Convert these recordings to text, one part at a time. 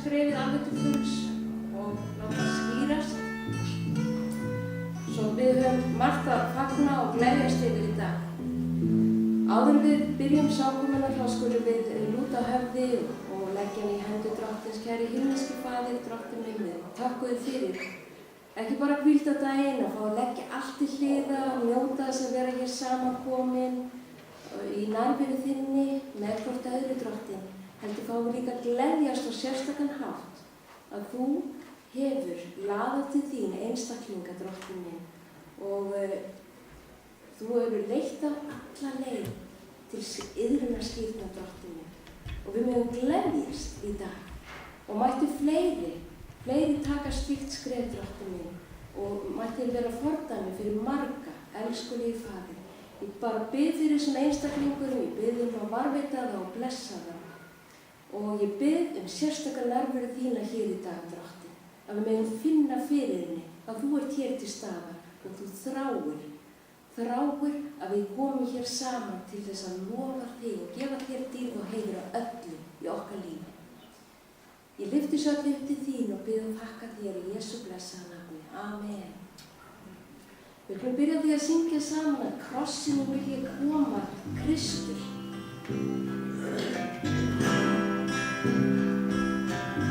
skrefið alveg til fulls og láta skýrast. Svo við höfum margt að fagna og gleðjast yfir í dag. Áður við byrjum samkomuna þá skulum við lúta höfði og leggja hann í hendur Drottins, kæri himneski Faðir, Drottinn minn, við takkum þér fyrir. Ekki bara hvílda daginn að fá að leggja allt til hliðar og njóta þess að vera hér samankomin í nærveru þinni með hvort öðru Drottinn. Heldur fáum við líka gleðjast á sérstakann hátt að þú hefur laðað til þín einstaklinga, Drottinn minn, og þú hefur leitt á alla leið til iðrunarskýrna, Drottinn minn. Og við mögum gleðjast í dag og mættu fleiri taka slíkt skref, Drottinn minn, og mættu vera fordæmi fyrir marga, elskulegi Faðir. Ég bara bið fyrir þessum einstaklingurum, ég bið að varðveita það og blessa það. Og ég bið sérstakar nærveru þína hér í dag, Drottinn, að við megum finna fyrir henni að þú ert hér til staðar og þú þráir að við komum hér saman til þess að lofa þig og gefa þér dýrð og heiður á öllu í okkar lífi. Ég lyfti svo allir upp til þín og bið þakka þér í Jesú blessaða nafni. Amen. Við skulum byrja því að syngja saman að krossinu vilji koma Kristur.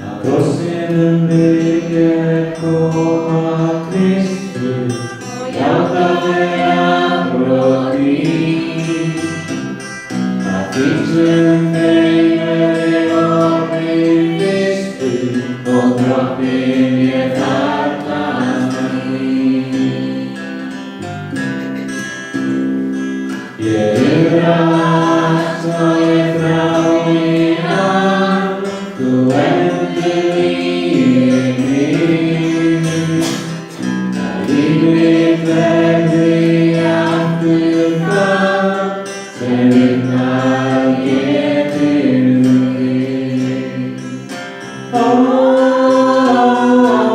Að krossinum vilji koma Kristur og játa þeirra brotið. Að þýstum þeir orðið fyrstur og Drottinn ég þarna þín. Ég undrast og ég þrái hann, þú endurnýir mig. Að lífið verði aftur það sem vitnað ég til þig.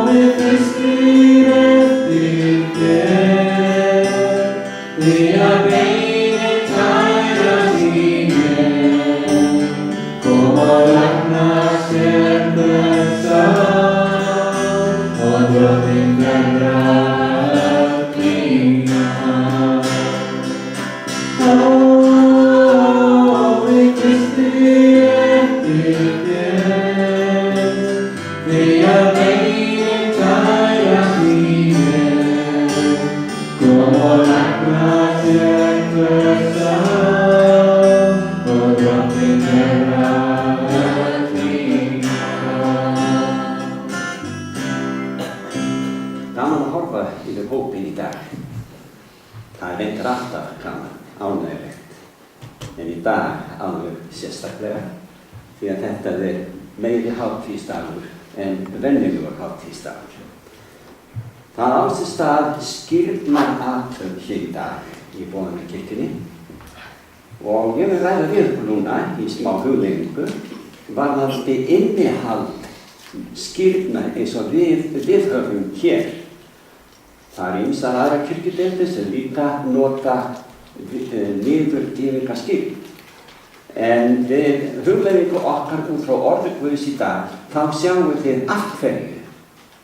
Við fyrstir eftir þér, því að beinin tærast í mér. Kom og lækna sérhvern sár og Drottinn þeirra öllína. Við fyrstir eftir þér, því að beinin tærast í mér. Kom og lækna sérhvern sár og Drottinn þeirra öllína. Gaman að horfa yfir hópinn í dag. Það reyndar alltaf gaman, ánægjulegt. En í dag alveg sérstaklega, því að þetta meiri hátíðisdagur en venjulegur hátíðisdagur. Það á sér stað skírnarathöfn hér í dag í Boðunarkirkjunni og ég vil ræða við ykkur núna í smá hugleiðingu varðandi innihald skírnar eins og við höfum hér. Það ýmsar aðrar kirkjudeildir sem líka nota niðurgefningarskírn. En við hugleiðingu okkar út frá orði Guðs í dag, þá sjáum við af hverju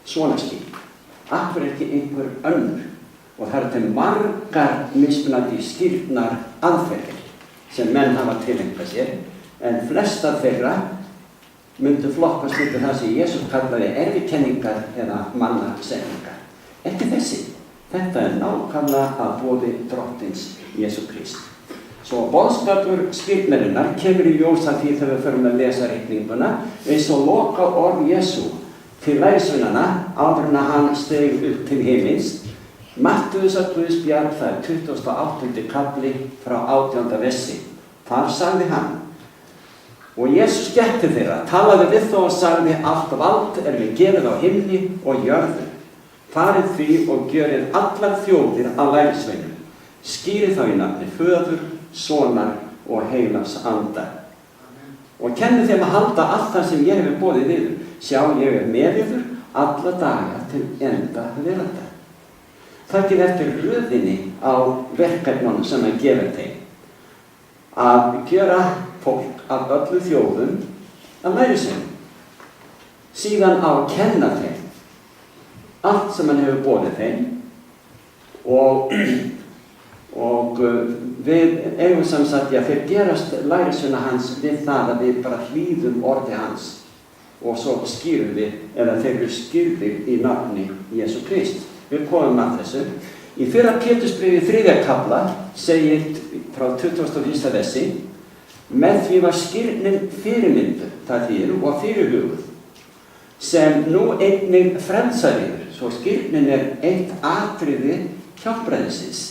svona skírn. Af hverju ekki einhver önnur. Og það eru til margar mismunandi skírnar aðferðir sem menn hafa tileinkað sér, en flestar þeirra myndu flokkast undir það sem Jesús kallaði erfikenningar eða mannasetningar. Ekki þessi. Þetta nákvæmlega að boði Drottins Jesú Krist. Svo boðskapur skírnarinnar kemur í ljós að því þegar við förum að lesa ritninguna eins og loka orð Jesú til lærisveinanna áður en hann steig upp til himins. Mattheusar Guðspjall, það 28. kafli frá 18. versi. Þar sagði hann: og Jesús gekk til þeirra, talaði við þá og sagði: allt vald mér gefið á himni og jörðu. Farið því og gjörið allar þjóðir að lærisveinum. Skýrið þá í nafni Föður, Sonar og Heilags Anda. Og kennið þeim að halda allt það sem ég hefur boðið yður. Sjá, ég með yður alla daga til enda veraldar. Takið eftir röðinni á verkefnunum sem hann gefur þeim. Að gjöra fólk af öllu þjóðum að lærisveinum. Síðan á að kenna þeim allt sem hann hefur boðið þeim og við eigum sem sagt, þeir gerast lærisveina hans við það að við bara hlýðum orði hans og svo skýrum við, eða þeir eru skýrðir í nafni Jesú Krist. Við komum að þessu. Í 1. Pétursbréfi 3. kafla segir frá 21. versi: með því var skírnin fyrirmyndu, það þýðir, og fyrirhuguð, sem nú einnig frelsar yfir. Svo skírnin eitt atriði hjálpræðisins.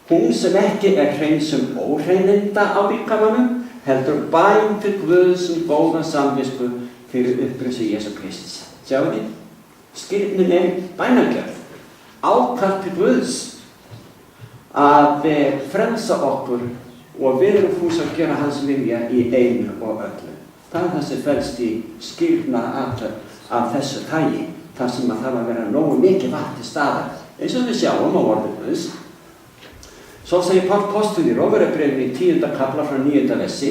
Hún sem ekki hreinsum óhreininda á líkamanum, heldur bæn til Guðs góða samvisku fyrir upprissu Jesú Krists. Sjáu þið? Skírnin bænagjörð, ákall til Guðs að frelsa okkur og við erum fús að gera hans vilja í einu og öllu. Það það sem felst í skírna af þessu tagi, þar sem að það að vera nógu mikið vatn til staðar, eins og við sjáum á orði Guðs. Svo segir Páll postuli í Rómverjabréfinu í 10. kafla frá 9. versi: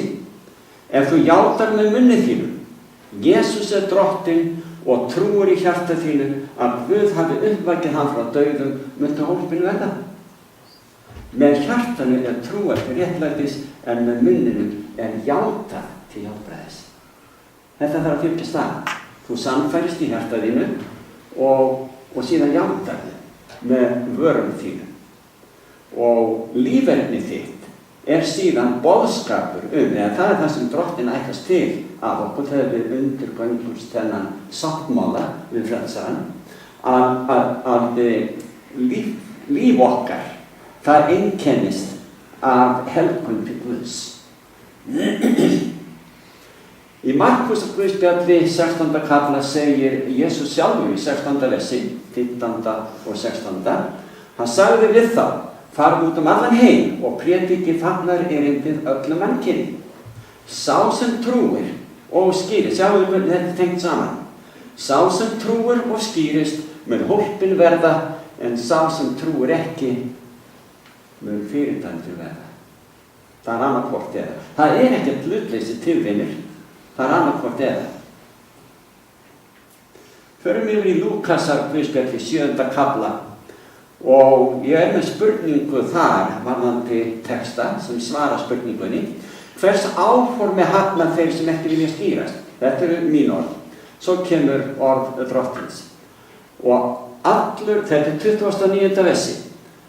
ef þú játar með munni þínum, Jesús drottinn, og trúir í hjarta þínu að Guð hafi uppvakið hann frá dauðum, muntu hólpin verða. Með hjartanu trúar til réttlætis, en með munninum játað til hjálpræðis. Þetta þarf að fylgja stað. Þú sannfærist í hjarta þínu og síðan játar þið með vörum þínu. Og líferni þitt síðan boðskapur eða það það sem Drottinn ætlast til af okkur þegar við undirgöngumst þennan sáttmála við frelsarann, að líf okkar það einkennist af helgun til Guðs. Í Markus Guðspjalli 16. kafla segir Jesús sjálfur í 16. versi, 15. og 16. Hann sagði við þá: farðu út allan heim og prédikið fagnaðarerindið öllum mannkyni. Sá sem trúir og skýrist, sjáu hvernig þetta tengt saman. Sá sem trúir og skýrist mun hólpin verða, en sá sem trúir ekki mun fyrirtæmdur verða. Það annað hvort eða. Það ekkert hlutleysi tilvinir, það annað hvort eða. Förum yfir í Lúkasar Guðspjalli 7. kafla. Og ég með spurningu þar varðandi texta sem svara spurningunni: hvers áformi hafna þeir sem ekki vilja skýrast? Þetta eru mín orð. Svo kemur orð Drottins. Og allur, þetta 29. versi,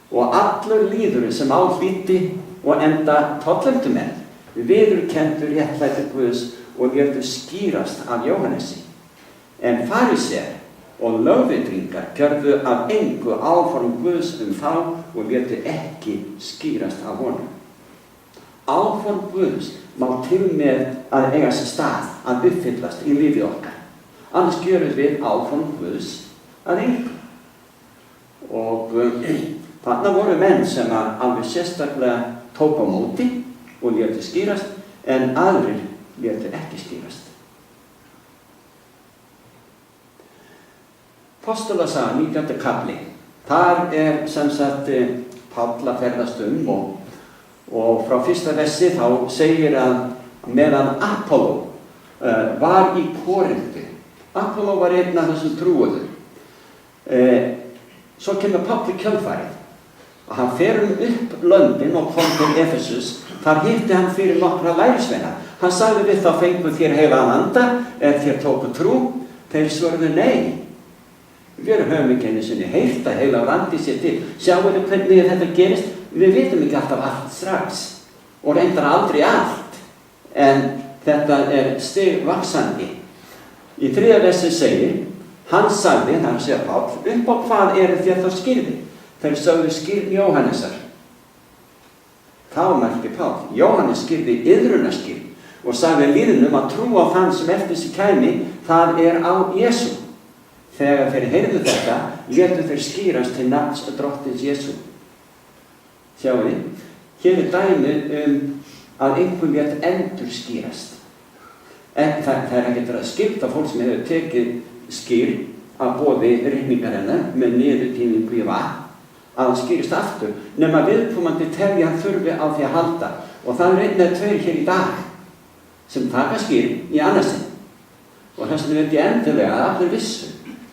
og allur líðurinn sem á hlýddi og enda tollefndumenn viðurkenndu réttlæti Guðs og létu skýrast af Jóhannesi. En fariseer og lögvitringar gjörðu af engu áform Guðs þá og létu ekki skýrast af honum. Áform Guðs má til með að eiga sér stað að uppfyllast í lífi okkar. Annars gjörum við áform Guðs að engu. Og þarna voru menn sem alveg sérstaklega tók á móti og létu skýrast, en aðrir létu ekki skýrast. Apostolasaga 19. kafli. Þar sem sagt Páll að ferðast og frá 1. versi þá segir að meðan Apollo var í Korintu. Apollo var einn af þessum trúuðu. Svo kemur Páll í kjölfarið. Hann fer upp löndin og kom til Efesus. Þar hitti hann fyrir nokkra lærisveina. Hann sagði við þá: fenguð þér heilagan anda þér tóku trú? Þeir svöruðu nei. Við höfum ekki einu sinni heyrt að heilagur andi sé til. Sjáum við hvernig þetta gerist? Við vitum ekki alltaf allt strax og reyndar aldrei allt, en þetta stigvaxandi. Í 3. versi segir: hann sagði, það segja Páll, upp á hvað þér þá skýrði? Þeir sögðu skýrn Jóhannesar. Þá merkir Páll: Jóhannes skýrði iðrunarskýrn og sagði líðnum að trú á þann sem eftir sig kæmi, það á Jesú. Þegar þeir heyrðu þetta, létu þeir skýrast til nafns Drottins Jesú. Sjáu þið, hér dæmi að einhver lét endur skýrast. Það ekkert að skipta fólk sem hefur tekið skýr af boði rigningarinnar með niðurtíningu í vatn, að hann skýrist aftur, nema viðkomandi telja hann þurfi á því að halda. Og það einn eða tveir hér í dag sem taka skýr í annarsinn. Og þess vegna vildi ég endilega að allir vissu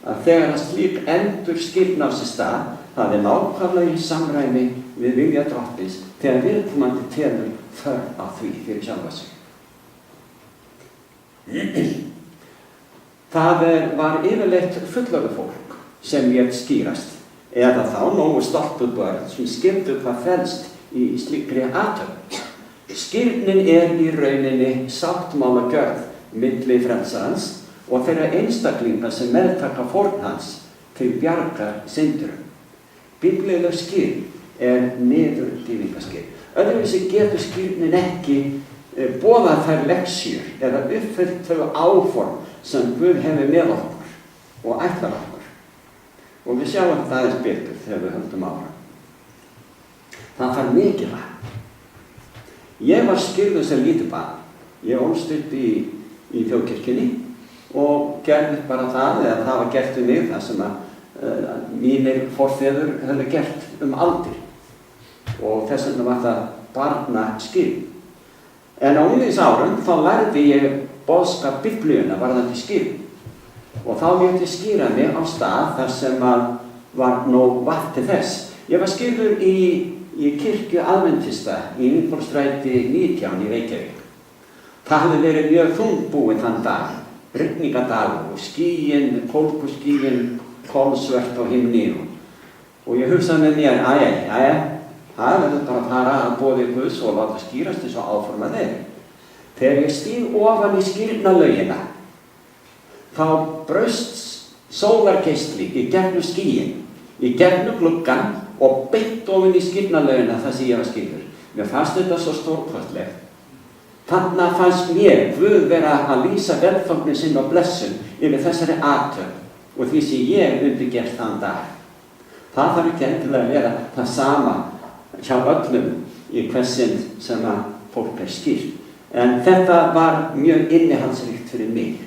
að þegar að slík endurskírn á sér stað, það nákvæmlega í samræmi við vilja Drottins þegar viðkomandi telur þörf á því fyrir sjálfa sig. Það var yfirleitt fullorðið fólk sem lét skýrast, eða þá nógu stoltur börn sem skildu hvað felst í slíkri athöfn. Skírnin í rauninni sáttmálagjörð milli frelsarans og þeirra einstaklinga sem meðtaka fórn hans til bjargar syndurum. Biblíuleg skírn niðurdýfingaskírn. Öðruvísi getur skírnin ekki boðað þær leksjur eða uppfyllt þau áform sem Guð hefur með okkur og ætlar okkur. Og við sjáum þetta aðeins betur þegar við höldum áfram. Það þarf mikið vatn. Ég var skírður sem lítið barn. Ég ólst upp í þjóðkirkjunni og gerði bara það, eða það var gert um mig, það sem að mínir forfeður höfðu gert aldir. Og þess vegna var það barnaskírn. En á unglingsárum þá lærði ég boðskap Biblíuna varðandi skírn. Og þá lét ég skýra mig á stað þar sem að var nóg vatn til þess. Ég var skírður í kirkju Adventista í Ingólfsstræti 19 í Reykjavík. Það hafði verið mjög þungbúið þann dag, rigningadagur og skýin, kólguskýin, kolsvört á himni. Og ég hugsaði með mér, það verður bara að fara að boði Guðs og láta skýrast eins og áformað er. Þegar ég stíg ofan í skírnalaugina, þá braust sólargeisli í gegnum skýin, í gegnum gluggann og beint ofan í skírnalaugina þar sem ég var skírður. Mér fannst þetta svo stórkostlegt. Þarna fannst mér Guð vera að lýsa velþóknun sinn og blessun yfir þessari athöfn og því sem ég undirgert þann dag. Það þarf ekki endilega að vera það sama hjá öllum í hversinn sem að fólk skýrt. En þetta var mjög innihaldsríkt fyrir mig.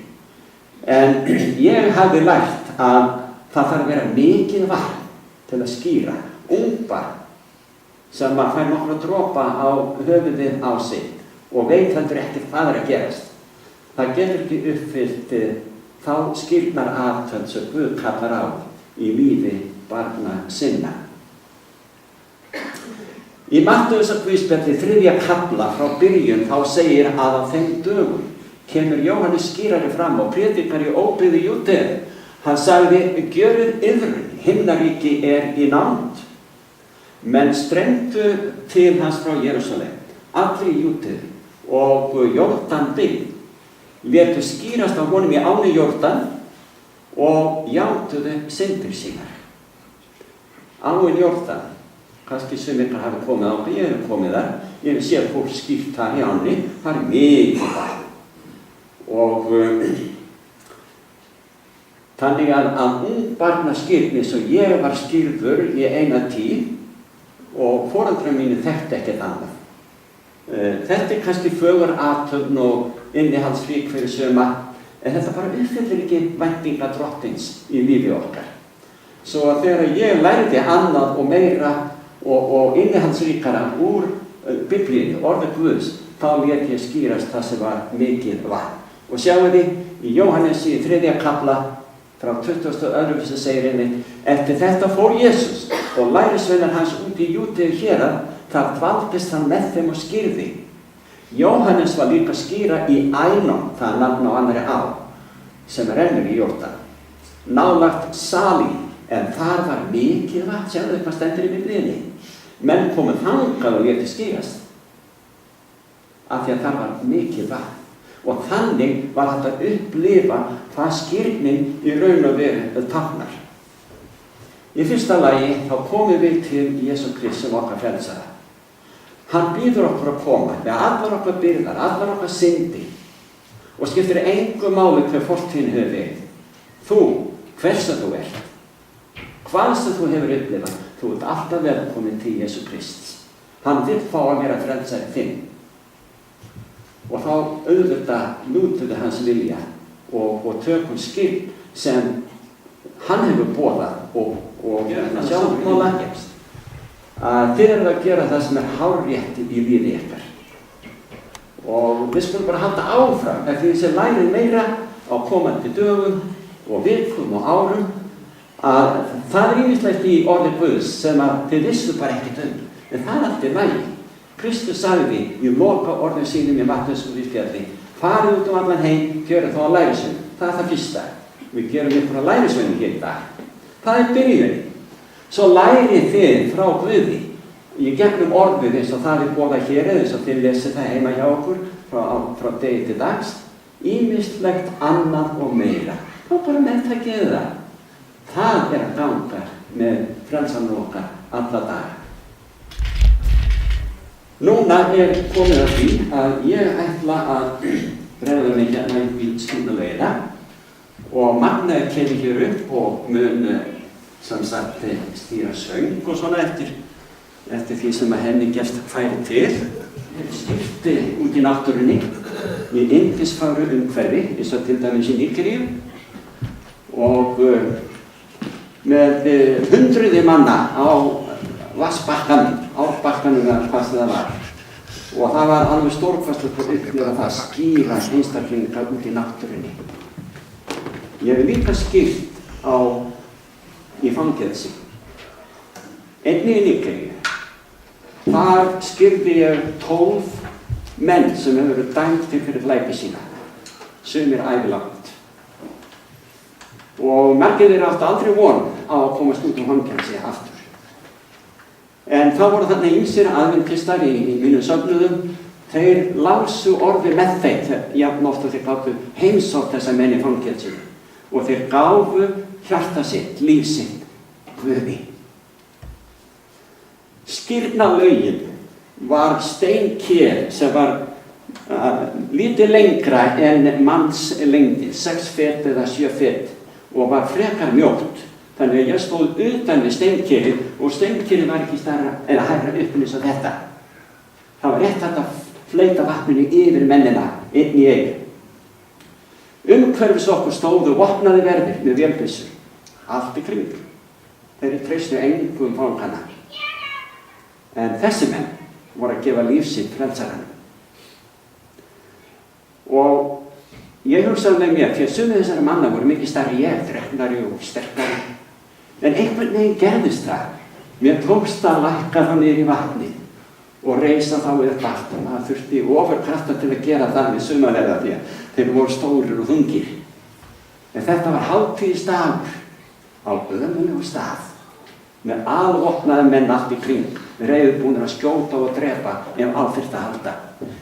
En ég hafði lært að það þarf að vera mikið vatn til að skýra ungbarn sem að fær nokkra dropa á höfuðið á sig og veit heldur ekkert hvað að gerast. Það getur ekki uppfyllt þá skírnar athöfn sem Guð kallar á í lífi barna sinna. Í Mattheusarguðspjalli 3. kafla frá byrjun þá segir að á þeim dögum kemur Jóhannes skýrari fram og prédikar í óbyggðu Júdeu. Hann sagði, gjörið iðrun, himnaríki í nánd. Menn strengdu til hans frá Jerúsalem, allir í Júdeu og Jórdan byggð, létu skýrast á honum í ánni Jórdan og játuðu syndir sínar. Áin Jórdan, kannski sem ykkur hafi komið á, ég hef komið þar, ég hef séð fólk skýrt þar í ánni, það mikið vatn. Og þannig að ungbarnaskírn eins og ég var skírður í eina tíð og foreldrar mínu þekkti ekkert annað. Þetta kannski fögur athöfn og innihaldsrík fyrir suma, en þetta bara uppfyllir ekki væntingar Drottins í lífi okkar. Svo að þegar ég lærði annað og meira og innihaldsríkara úr Biblíunni, orði Guðs, þá lét ég skýrast það sem var mikið vatn. Og sjáu þið, í Jóhannesi í 3. kafla frá 22. segir einmitt, eftir þetta fór Jesús og lærisveinar hans út í Júdeu hérað, þar dvaldist hann með þeim og skýrði. Jóhannes var líka að skýra í Ænon, það er nafn á annarri á, sem rennur í Jórdan, nálægt Salí, en þar var mikið vatn, sjáðu hvað stendur í Biblíunni. Menn komu þangað og létu skýrast, af því að þar var mikið vatn. Og þannig var hægt að upplifa hvað skírnin í raun og veru táknar. Í fyrsta lagi þá komum við til Jesú Krist sem okkar frelsara. Hann býður okkur að koma með allar okkar byrðar, allar okkar syndi og skiptir engu máli hver fortíðin hefur verið. Þú, hver sem þú ert, hvað sem þú hefur upplifað, þú ert alltaf velkomin til Jesú Krist. Hann vill fá að vera frelsari þinn. Og þá auðvitað lútuðu hans vilja og tökum skýrn sem hann hefur boðað og sjálfmála að þið eruð að gera það sem hárrétt í lífi ykkar. Og við skulum bara halda áfram eftir því sem lærir meira á komandi dögum og vikum og árum að það ýmislegt í orði Guðs sem að þið vissu bara ekkert en það allt lagi. Kristus sagði í loka orðum sínum í Mattheusarguðspjalli: farið út allan heim, gjörið þá að lærisveinum. Það það fyrsta. Við gerum ykkur að lærisveinum hér í dag. Það byrjunin. Svo lærið þið frá Guði í gegnum orðið eins og það boðað hér eða eins og þið lesið það heima hjá okkur frá degi til dags, ýmislegt annað og meira. Þá bara meðtakið það. Það að ganga með frelsanum okkar alla daga. Núna komið að því að ég ætla að bregða mig hérna upp í skyndulegina og Magna kemur hér upp og mun sem sagt stýra söng og svona eftir því sem að henni gefst færi til. Skipti út í náttúrunni í yndisfagru umhverfi eins og til dæmis í Nígeríu og með hundruði manna á árbakkanum eða hvað það var. Og það var alveg stórkostlegt að upplifa það skýra einstaklinga út í náttúrunni. Ég hef líka skýrt í fangelsi. Einnig í Nígeríu. Þar skýrði ég 12 menn sem hefur verið dæmdir fyrir glæpi sína, sumir ævilangt. Og margir þeirra áttu aldrei von á að komast út úr fangelsi aftur. En þá voru þarna ýmsir aðventistar í mínum söfnuðum. Þeir lásu orði með þeim, jafn oft og þeir gátu heimsótt þessa menn í fangelsinu. Og þeir gáfu hjarta sitt, líf sitt, Guði. Skírnarlaugin var steinker sem var lítið lengra en mannslengdin, 6 fet eða 7 fet og var frekar mjótt. Þannig að ég stóð utan við steinkerið og steinkerið var ekki stærra eða hærra upp eins og þetta. Það var rétt hægt að fleyta vatninu yfir mennina einn í einu. Umhverfis okkur stóðu vopnaði verðir með vélbyssur, allt í kring. Þeir treystu engum fangana. En þessi menn voru að gefa líf sitt frelsaranum. Og ég hugsaði með mér, því að sumir þessara manna voru mikið stærri ég, þreknari og sterkari. En einhvern veginn gerðist það. Mér tókst að lækka þá niður í vatnið og reisa þá upp aftur. Það þurfti ofurkrafta til að gera það við sumarlega því að þeir voru stórir og þungir. En þetta var hátíðisdagur á ömurlegum stað með alvopnaði menn allt í kring, reiðubúnir að skjóta og drepa ef á þyrfti að halda.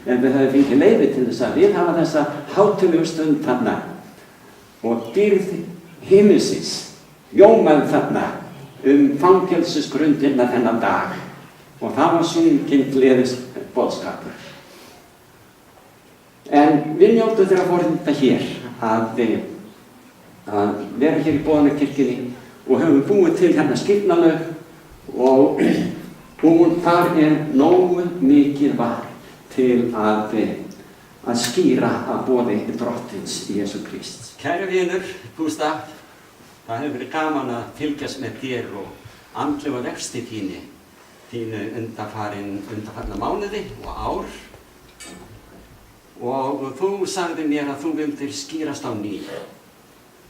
En við höfum fengið leyfi til þess að við hafa þessa hátíðlegu stund þarna og dýrð himinsins ljómaði þarna fangelsisgrundina þennan dag og það var sunginn gleðisboðskapur. En við njótum þeirra forréttinda hér að vera hér í Boðunarkirkjunni og höfum búið til hérna skírnarlaug og þar nógu mikið vatn til að skýra að boði Drottins Jesú Krist. Kæru vinur, Gústaf, það hefur verið gaman að fylgjast með þér og andlega vexti þínu undanfarna mánuði og ár. Og þú sagði mér að þú vildir skýrast á ný,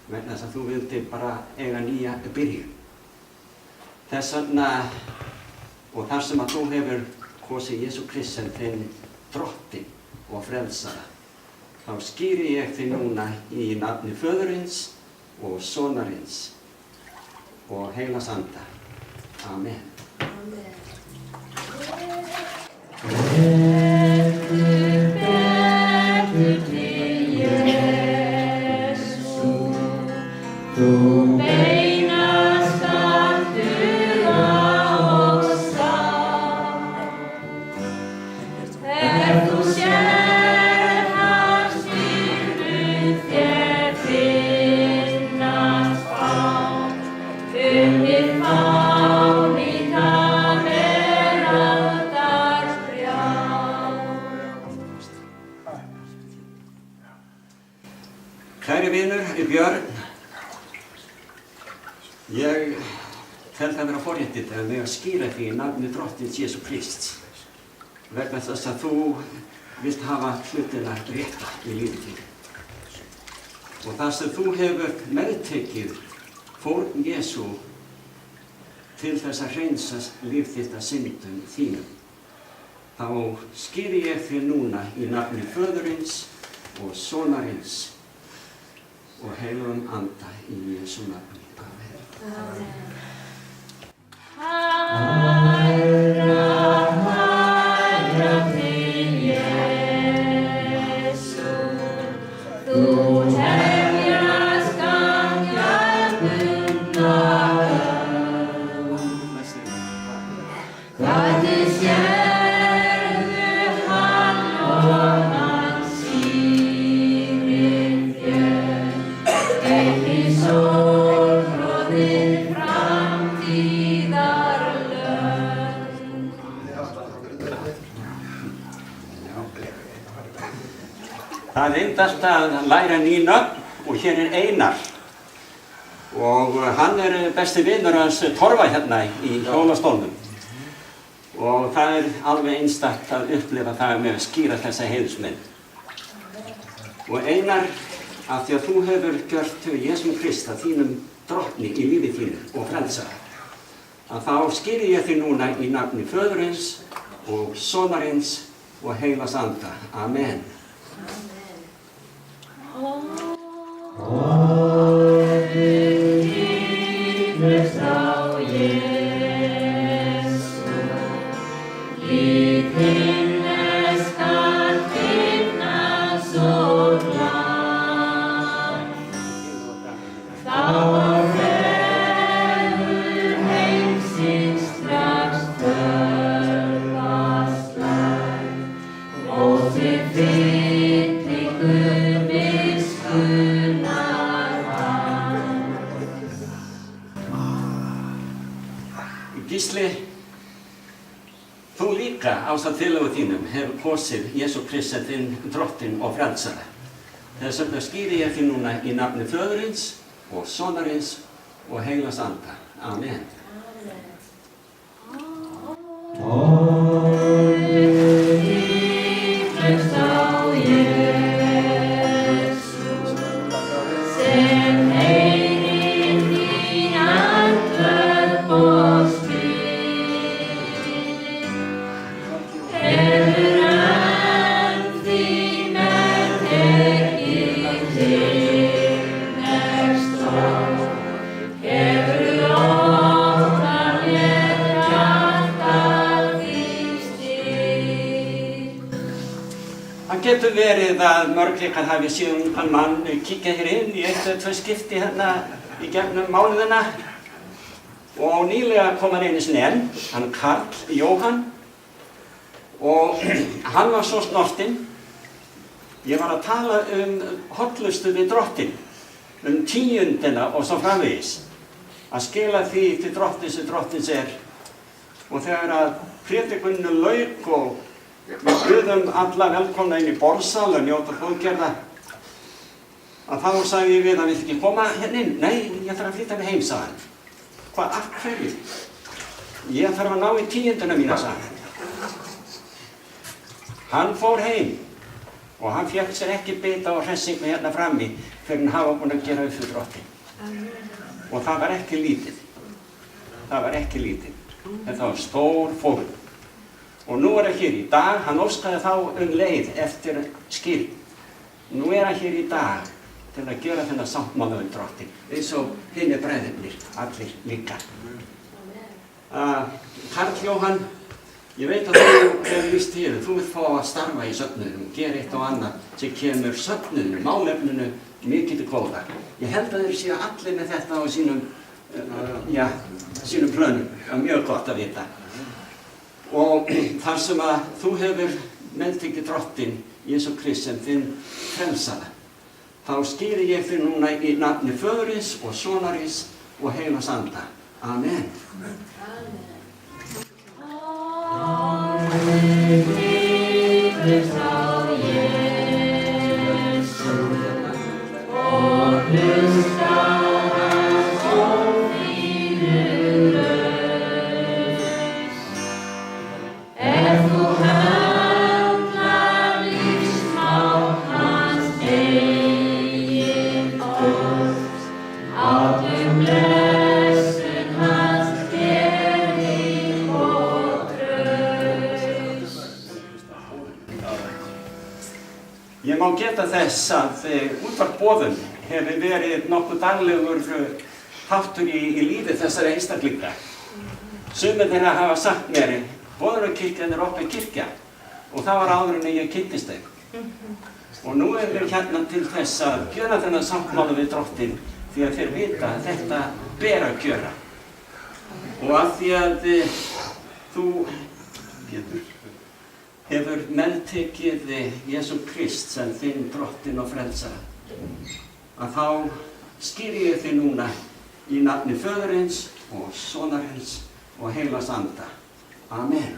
vegna þess að þú vildir bara eiga nýja byrjun. Þess vegna, og þar sem að þú hefur kosið Jesú Krist sem þinn Drottin og frelsara, þá skýri ég þig núna í nafni Föðurins og Sonarins og Heilags Anda. Amen. Þú beinast að duga og sátt, þú sér hans styrnu þér finnast fátt, undir fáni það aldar brjálst. Kæri vinur, Björn, ég tel það vera forréttindi að mig að skýra því í nafni Drottins Jesú Krists vegna þess að þú vilt hafa hlutina rétta í lífi þínu. Og það sem þú hefur meðtekið fórn Jesú til þess að hreinsa líf þitt af syndum þínum, þá skýri ég þér núna í nafni Föðurins og Sonarins og heilagum Anda í Jesú nafni. Amen. Hærra til Jesú, þú hefjast gangja hvað þið sérðu hann og hann sýnir þér, í sólroðin framtíðar lönd. Það reyndast að læra ný nöfn og hér Einar. Og hann besti vinur hans Torfa hérna í hjólastólnum. Og það alveg einstakt að upplifa það með að skýra þessa heiðusmynd. Og Einar, af því að þú hefur gjört Jesú Krist að þínum drottni í lífi þínu og frelsa, að þá skýri ég þig núna í nafni Föðurins og Sonarins og heilags Anda. Amen. Hlust á Jesú, líf himnes skal finna svo glatt. Þá vegur heimsins strax þörfast læg, og til fyllingu miskunnar hann. Gísli, þú líka ásamt félögum þínum hefur kosið Jesú Krist sem þinn drottinn og frelsara. Þess vegna skýri ég þig núna í nafni Föðurins og Sonarins og heilags Anda. Amen. Hlust á Jesú, sem heyrir þín andvörp og spyr, hefur önd þín meðtekið himneskt orð, hefur oftar mér hjartað þín styrk. Það getur verið að mörg ykkar hafi séð ungan mann kíkja hér inn í eitt eða tvö skipti hérna í gegnum mánuðina. Og nýlega kom hann einu sinni enn, hann Karl Jóhann, og hann var svo snortinn. Ég var að tala hollustu við drottinn, tíundina og svo framvegis, að skila því til drottins sem drottins Og þegar að prédikuninu lauk og við buðum alla velkomna inn í borðsal og njóta góðgerða, að þá sagði ég við hann, vill ekki koma hérna inn? Nei, ég þarf að flytja mig heim, sagði hann. Hvað, af hverju? Ég þarf að ná í tíundina mína, sagði hann. Hann fór heim og hann fékk sér ekki bita og hressingu hérna frammi fyrir hann hafa búin að gera upp fyrir drottinn. Og það var ekki lítið. Það var ekki lítið. Þetta var stór fórn. Og nú er hann hér í dag, hann óskaði þá leið eftir skil. Nú er hann hér í dag til að gera þennan sáttmála drottinn, eins og hinni bræðurnir, allir líka. Karl Jóhann, ég veit að þú hefur lýst til, þú vilt fá að starfa í söfnuðinum, gera eitt og annað sem kemur söfnuðinu, málefninu mikið til góða. Ég held að þeir séu allir með þetta á sínum plönum, það er mjög gott að vita. Og þar sem að þú hefur meðtekið drottinn Jesú Krist sem þinn frelsara, þá skýri ég þig núna í nafni Föðurins og Sonarins og heilags Anda. Amen. Hlust á Jesú og hlust á hans ófínu laus. Ef þú höndlar lífsmátt hans eigin geta þess að útvarpsboðun hefur verið nokkuð daglegur þáttur í lífi þessara einstaklinga. Sumir þeirra hafa sagt mér, boðunarkirkjan opin kirkja, og það var áður en ég kynntist þeim. Og nú við hérna til þess að gjöra þennan sáttmála við Drottinn, því að þeir vita að þetta ber að gjöra. Og að því að þú, Pétur, hefur meðtekið Jesú Krist sem þinn Drottinn og frelsara, að þá skýri ég þig núna í nafni Föðurins og Sonarins og Heilags Anda. Amen.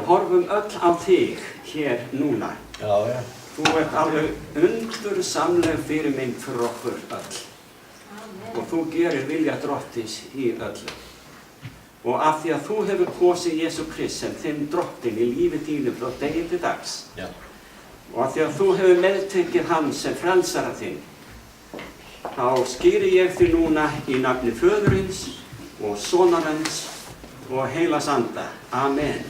Horfum öll á þig hér núna. Já. Þú ert alveg undursamleg fyrirmynd fyrir okkur öll. Og þú gerir vilja Drottins í öllu. Og af því að þú hefur kosið Jesú Krist sem þinn Drottinn í lífi þínu frá degi til dags. Já. Og af því að þú hefur meðtekið hann sem frelsara þinn, þá skýri ég þig núna í nafni Föðurins og Sonarins og Heilags Anda. Amen.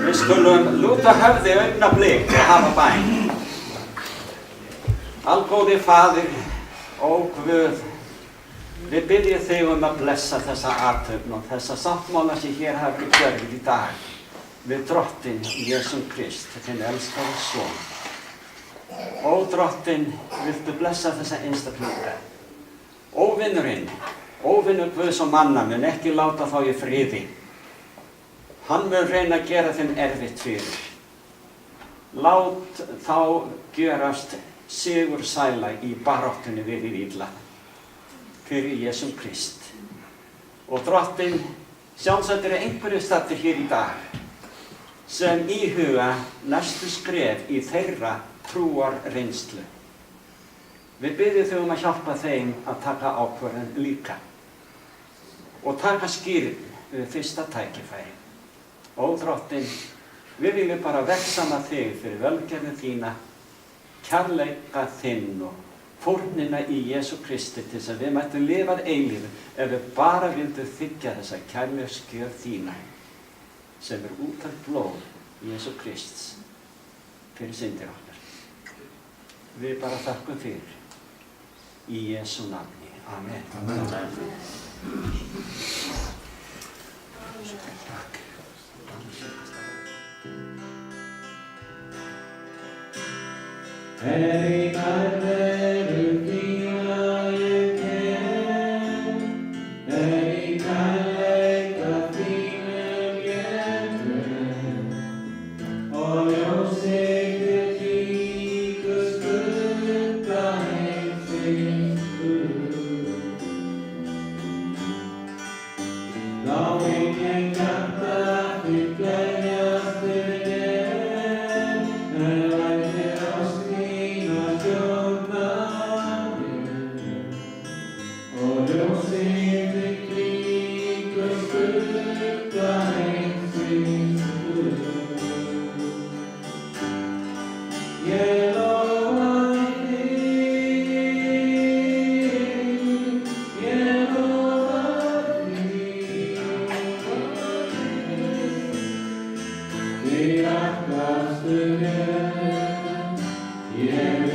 Við skulum lúta höfði augnablik og hafa bæn. Algóði Faðir, ó Guð, við biðjum þig að blessa þessa athöfn og þessa sáttmála sem hér hafa verið gjörð í dag við Drottinn Jesú Krist, þinn elskaða son. Ó Drottinn, viltu blessa þessa einstaklinga. Óvinurinn, óvinur Guðs og manna mun ekki láta þá í friði. Hann mun reyna að gera þeim erfitt fyrir. Lát þá gjörast sigursæla í baráttunni við hið illa fyrir Jesú Krist. Og Drottinn, sjálfsagt einhverjir staddir hér í dag sem íhuga næstu skref í þeirra trúar reynslu. Við biðjum þig að hjálpa þeim að taka ákvörðun líka og taka skýrn við fyrsta tækifæri. Ó Drottinn, við viljum bara vegsama þig fyrir velgerðin þína, kærleika þinn og fórnina í Jesú Kristi til þess að við mættum lifa eilífu ef við bara vildum þiggja þessa kærleiksgjöf þína sem út af blóð Jesú Krists fyrir syndir okkar. Við bara þakkum fyrir í Jesú nafni. Amen. Amen. Hey, nærveru þína ég kem, hey, kærleika þínum ég dröm, og ljósið þitt líku skugga heimsins Guð. Þá vil ég hjarta þitt gleðjast við þér, lætur ást þína stjórna mér, og ljósið þitt líku skugga heimsins Guð. Ég lofa þig, ég lofa þig, þig ætlastu mér, ég